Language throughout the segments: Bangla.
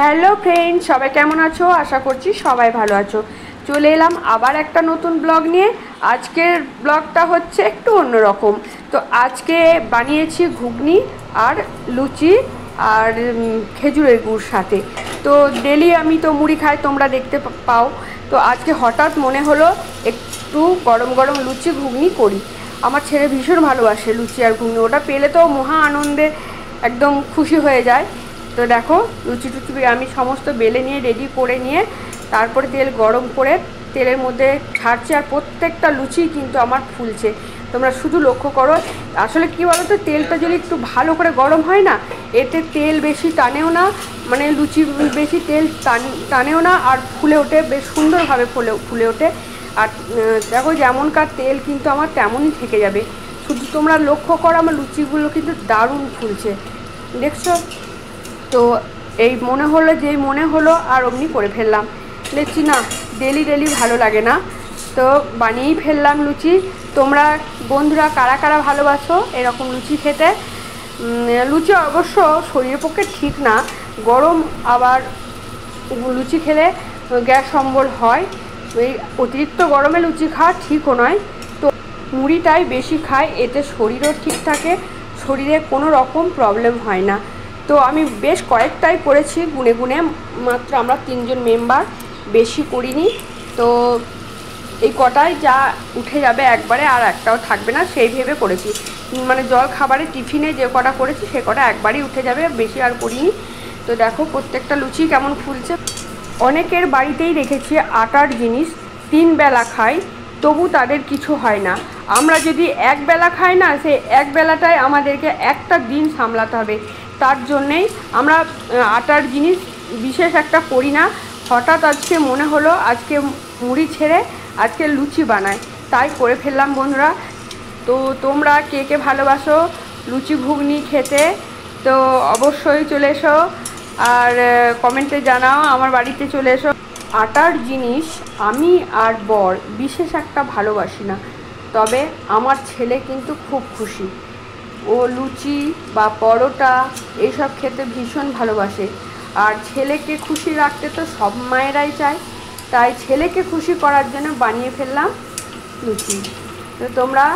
হ্যালো ফ্রেন্ড, সবাই কেমন আছো? আশা করছি সবাই ভালো আছো। চলে এলাম আবার একটা নতুন ব্লগ নিয়ে। আজকের ব্লগটা হচ্ছে একটু অন্যরকম। তো আজকে বানিয়েছি ঘুগনি আর লুচি আর খেজুরের গুড় সাথে। তো ডেলি আমি তো মুড়ি খাই, তোমরা দেখতে পাও। তো আজকে হঠাৎ মনে হলো একটু গরম গরম লুচি ঘুগনি করি। আমার ছেলে ভীষণ ভালোবাসে লুচি আর ঘুগনি, ওটা পেলে তো মহা আনন্দে একদম খুশি হয়ে যায়। তো দেখো লুচি টুচি আমি সমস্ত বেলে নিয়ে রেডি করে নিয়ে তারপরে তেল গরম করে তেলের মধ্যে ছাড়ছি, আর প্রত্যেকটা লুচি কিন্তু আমার ফুলছে। তোমরা শুধু লক্ষ্য করো। আসলে কি বলো তো, তেলটা যদি একটু ভালো করে গরম হয় না, এতে তেল বেশি টানেও না, মানে লুচি বেশি তেল টানেও না, আর ফুলে ওঠে বেশ সুন্দরভাবে ফুলে ওঠে। আর দেখো যেমনকার তেল কিন্তু আমার তেমনই থেকে যাবে। শুধু তোমরা লক্ষ্য করো, আমার লুচিগুলো কিন্তু দারুণ ফুলছে, দেখছো? তো এই মনে হলো আর অমনি করে ফেললাম। দেখছি না, ডেলি ডেলি ভালো লাগে না, তো বানিয়েই ফেললাম লুচি। তোমরা বন্ধুরা কারা কারা ভালোবাসো এরকম লুচি খেতে? লুচি অবশ্য শরীরের পক্ষে ঠিক না, গরম আবার লুচি খেলে গ্যাস অম্বল হয়। এই অতিরিক্ত গরমে লুচি খাওয়া ঠিকও নয়। তো মুড়িটাই বেশি খায়, এতে শরীরও ঠিক থাকে, শরীরে কোনো রকম প্রবলেম হয় না। তো আমি বেশ কয়েকটাই করেছি গুনে গুনে, মাত্র আমরা 3জন মেম্বার, বেশি করিনি। তো এই কটাই যা উঠে যাবে একবারে, আর একটাও থাকবে না, সেই ভেবে করেছি। মানে জল খাবারে টিফিনে যে কটা করেছি সে কটা একবারই উঠে যাবে, বেশি আর করিনি। তো দেখো প্রত্যেকটা লুচি কেমন ফুলছে। অনেকের বাড়িতেই দেখেছি আটার জিনিস 3 বেলা খায়, তবু তাদের কিছু হয় না। আমরা যদি এক বেলা খাই না, সেই এক বেলাটাই আমাদেরকে একটা দিন সামলাতে হবে। তার জন্যেই আমরা আটার জিনিস বিশেষ একটা করি না। হঠাৎ আজকে মনে হলো আজকে মুড়ি ছেড়ে আজকে লুচি বানাই, তাই করে ফেললাম বন্ধুরা। তো তোমরা কে কে ভালোবাসো লুচি ঘুগনি খেতে? তো অবশ্যই চলে এসো আর কমেন্টে জানাও, আমার বাড়িতে চলে এসো। আটার জিনিস আমি আর বর বিশেষ একটা ভালোবাসি না, তবে আমার ছেলে কিন্তু খুব খুশি। ও লুচি বা পরোটা এইসব খেতে ভীষণ ভালোবাসে, আর ছেলেকে খুশি রাখতে তো সব মায়েরাই চায়। তাই ছেলেকে খুশি করার জন্য বানিয়ে ফেললাম লুচি। তো তোমরা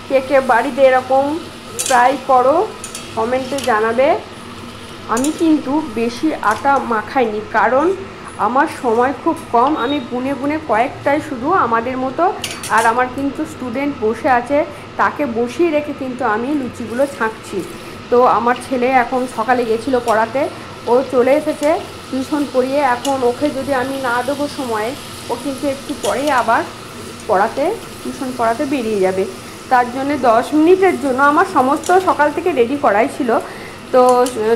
কে কে বাড়িতে এরকম ট্রাই করো, কমেন্টে জানাবে। আমি কিন্তু বেশি আটা মাখাইনি, কারণ আমার সময় খুব কম। আমি গুনে গুনে কয়েকটাই শুধু আমাদের মতো, আর আমার কিন্তু স্টুডেন্ট বসে আছে, তাকে বসিয়ে রেখে কিন্তু আমি লুচিগুলো ছাঁকছি। তো আমার ছেলে এখন সকালে গেছিলো পড়াতে, ও চলে এসেছে টিউশন পড়িয়ে। এখন ওকে যদি আমি না দেবো সময়ে, ও কিন্তু একটু পরেই আবার টিউশন পড়াতে বেরিয়ে যাবে। তার জন্য 10 মিনিটের জন্য আমার সমস্ত সকাল থেকে রেডি করাই ছিল। তো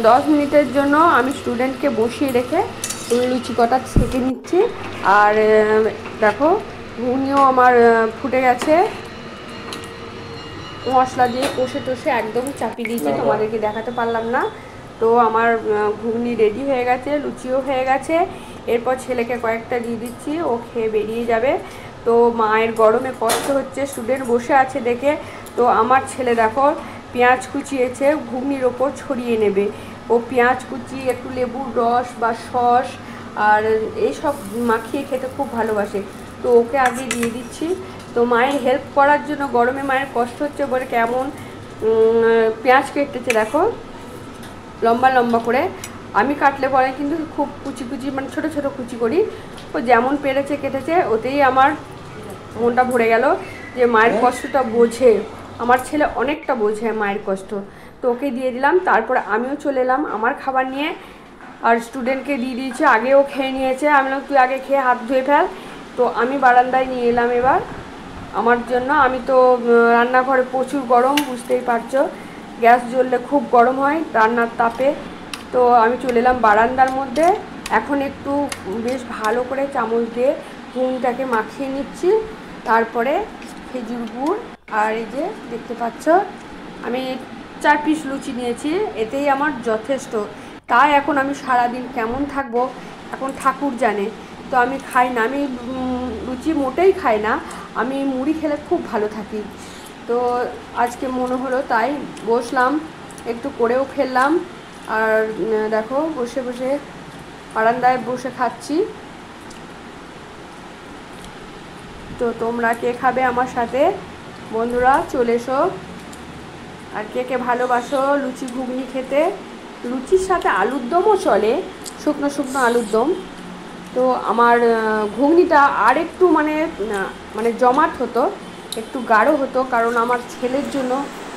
10 মিনিটের জন্য আমি স্টুডেন্টকে বসিয়ে রেখে লুচি কটা ছেঁকে নিচ্ছি। আর দেখো ঘুগনিও আমার ফুটে গেছে, মশলা দিয়ে কষে টষে একদম চাপিয়ে দিয়েছি, তোমাদেরকে দেখাতে পারলাম না। তো আমার ঘুগনি রেডি হয়ে গেছে, লুচিও হয়ে গেছে। এরপর ছেলেকে কয়েকটা দিয়ে দিচ্ছি, ও খেয়ে বেরিয়ে যাবে। তো মায়ের গরমে কষ্ট হচ্ছে, স্টুডেন্ট বসে আছে দেখে। তো আমার ছেলে দেখো পেঁয়াজ কুচিয়েছে, ঘুগনির ওপর ছড়িয়ে নেবে। ও পেঁয়াজ কুচি, একটু লেবুর রস বা সস আর এইসব মাখিয়ে খেতে খুব ভালোবাসে। তো ওকে আগে দিয়ে দিচ্ছি। তো মায়ের হেল্প করার জন্য, গরমে মায়ের কষ্ট হচ্ছে বলে কেমন পেঁয়াজ কেটেছে দেখো লম্বা লম্বা করে। আমি কাটলে পরে কিন্তু খুব কুচি কুচি, মানে ছোটো ছোটো কুচি করি। ও যেমন পেরেছে কেটেছে, ওতেই আমার মনটা ভরে গেল যে মায়ের কষ্টটা বোঝে। আমার ছেলে অনেকটা বোঝে মায়ের কষ্ট। তো ওকে দিয়ে দিলাম, তারপরে আমিও চলে এলাম আমার খাবার নিয়ে, আর স্টুডেন্টকে দিয়ে দিয়েছি। আগেও খেয়ে নিয়েছে, আমি বললাম তুই আগে খেয়ে হাত ধুয়ে ফেল। তো আমি বারান্দায় নিয়ে এলাম এবার আমার জন্য। আমি তো রান্নাঘরে প্রচুর গরম, বুঝতেই পারছো, গ্যাস জ্বললে খুব গরম হয় রান্নার তাপে। তো আমি চলে এলাম বারান্দার মধ্যে। এখন একটু বেশ ভালো করে চামচ দিয়ে ঘুগনিটাকে মাখিয়ে নিচ্ছি। তারপরে খেজুর গুড় আর এই যে দেখতে পাচ্ছ আমি 4 পিস লুচি নিয়েছি, এতেই আমার যথেষ্ট। তাই এখন আমি সারাদিন কেমন থাকবো এখন ঠাকুর জানে। তো আমি খাই না, আমি লুচি মোটেই খাই না, আমি মুড়ি খেলে খুব ভালো থাকি। তো আজকে মনে হলো তাই বসলাম, একটু করেও ফেললাম। আর দেখো বসে বসে বারান্দায় বসে খাচ্ছি। তো তোমরা কে খাবে আমার সাথে? বন্ধুরা চলে এসো। আর কে কে ভালোবাসো লুচি ঘুগনি খেতে? লুচির সাথে আলুর দমও চলে, শুকনো শুকনো আলুর দম। তো আমার ঘুগনিটা আর একটু মানে জমাট হতো, একটু গাঢ় হতো, কারণ আমার ছেলের জন্য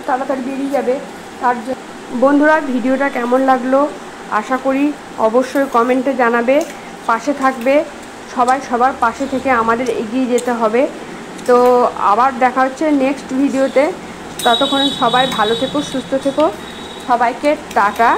তাড়াতাড়ি বেরিয়ে যাবে তার জন্য। বন্ধুরা ভিডিওটা কেমন লাগলো আশা করি অবশ্যই কমেন্টে জানাবে, পাশে থাকবে। সবাই সবার পাশে থেকে আমাদের এগিয়ে যেতে হবে। তো আবার দেখা হচ্ছে নেক্সট ভিডিওতে। ততক্ষণ সবাই ভালো থেকো, সুস্থ থেকো। সবাইকে টাটা।